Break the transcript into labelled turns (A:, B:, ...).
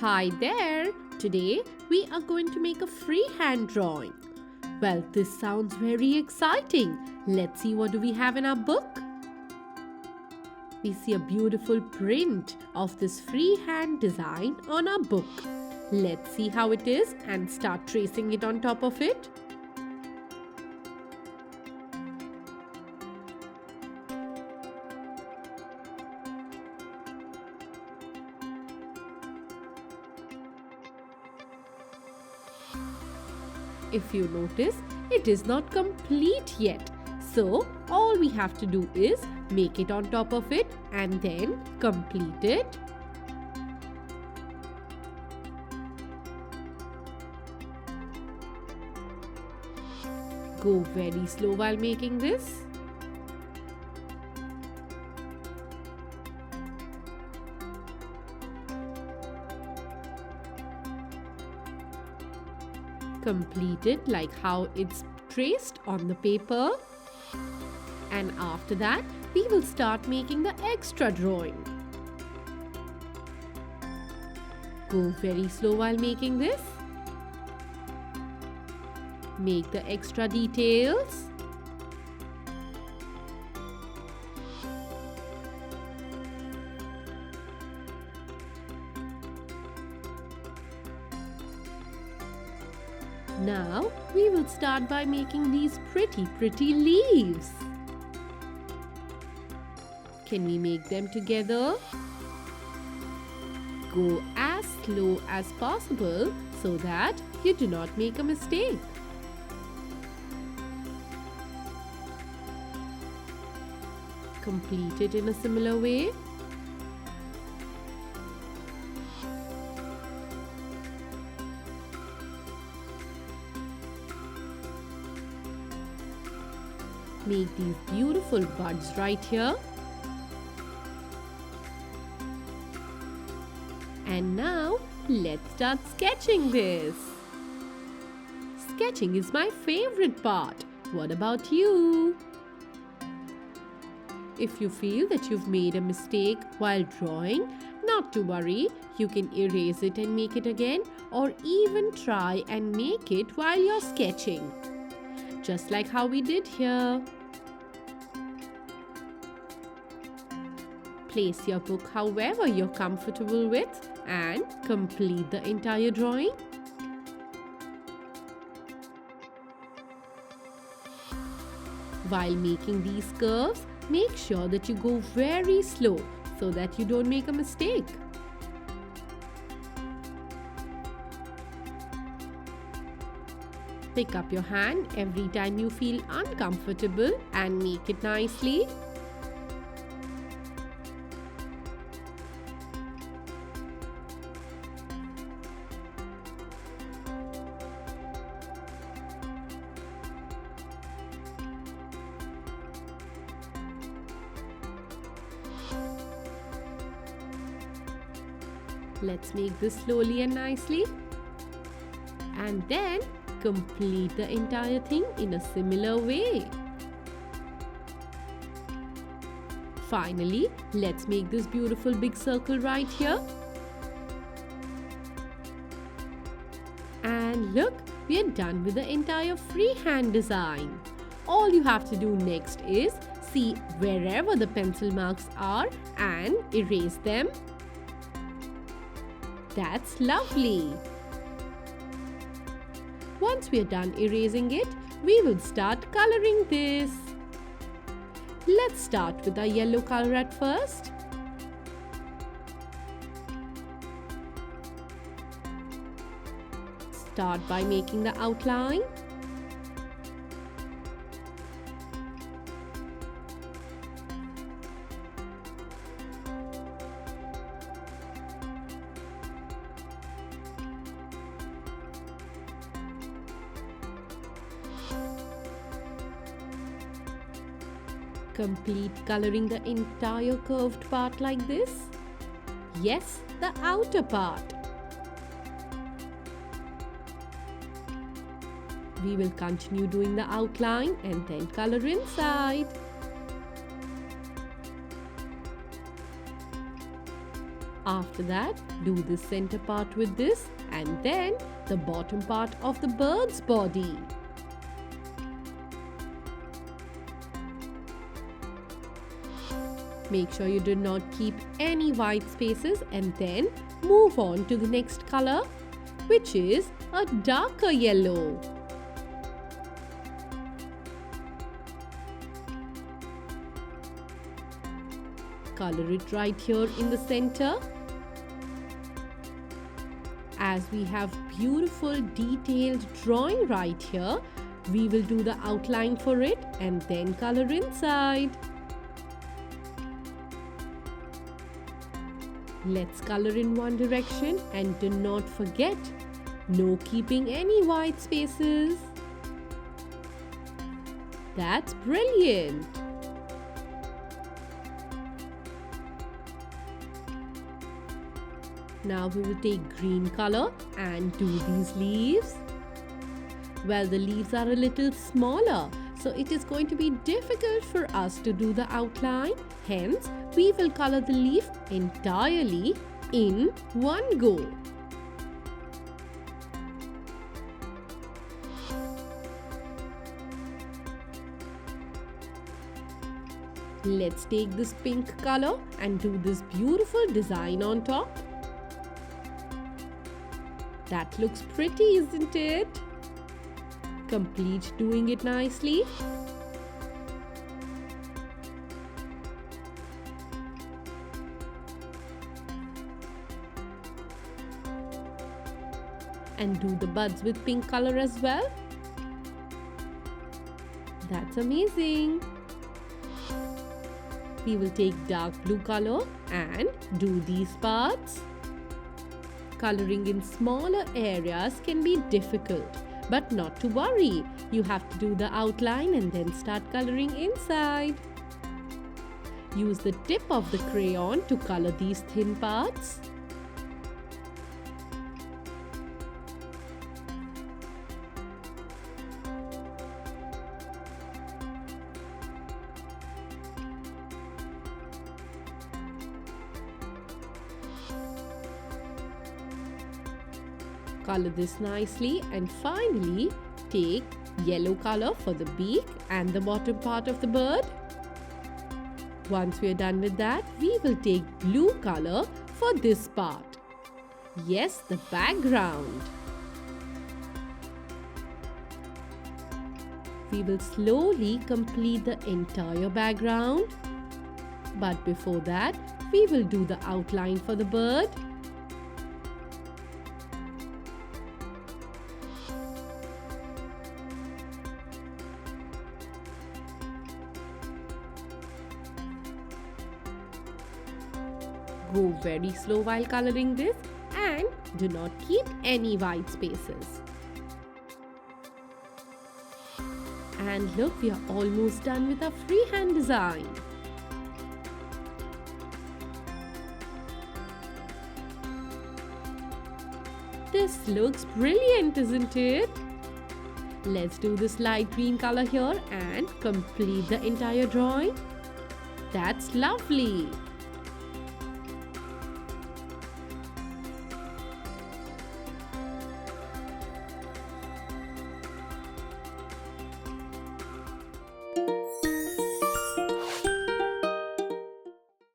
A: Hi there! Today we are going to make a freehand drawing. Well, this sounds very exciting. Let's see what do we have in our book. We see a beautiful print of this freehand design on our book. Let's see how it is and start tracing it on top of it. If you notice, it is not complete yet. So, all we have to do is make it on top of it and then complete it. Go very slow while making this. Complete it like how it's traced on the paper. And after that, we will start making the extra drawing. Go very slow while making this. Make the extra details. Now, we will start by making these pretty leaves. Can we make them together? Go as slow as possible so that you do not make a mistake. Complete it in a similar way. Make these beautiful buds right here. And now, let's start sketching this. Sketching is my favorite part. What about you? If you feel that you've made a mistake while drawing, not to worry, you can erase it and make it again, or even try and make it while you're sketching. Just like how we did here. Place your book however you're comfortable with and complete the entire drawing. While making these curves, make sure that you go very slow so that you don't make a mistake. Pick up your hand every time you feel uncomfortable and make it nicely. Let's make this slowly and nicely. And then complete the entire thing in a similar way. Finally, let's make this beautiful big circle right here. And look, we are done with the entire freehand design. All you have to do next is see wherever the pencil marks are and erase them. That's lovely. Once we are done erasing it, we will start coloring this. Let's start with the yellow color at first. Start by making the outline. Complete coloring the entire curved part like this. Yes, the outer part. We will continue doing the outline and then color inside. After that, do the center part with this and then the bottom part of the bird's body. Make sure you do not keep any white spaces and then move on to the next color, which is a darker yellow. Color it right here in the center. As we have beautiful detailed drawing right here, we will do the outline for it and then color inside. Let's color in one direction and do not forget, no keeping any white spaces. That's brilliant! Now we will take green color and do these leaves. Well, the leaves are a little smaller, so it is going to be difficult for us to do the outline. Hence, we will color the leaf entirely in one go. Let's take this pink color and do this beautiful design on top. That looks pretty, isn't it? Complete doing it nicely. And do the buds with pink color as well. That's amazing. We will take dark blue color and do these parts. Coloring in smaller areas can be difficult, but not to worry. You have to do the outline and then start coloring inside. Use the tip of the crayon to color these thin parts. Color this nicely and finally take yellow color for the beak and the bottom part of the bird. Once we are done with that, we will take blue color for this part. Yes, the background. We will slowly complete the entire background. But before that, we will do the outline for the bird. Go very slow while coloring this and do not keep any white spaces. And look, we are almost done with our freehand design. This looks brilliant, isn't it? Let's do this light green color here and complete the entire drawing. That's lovely.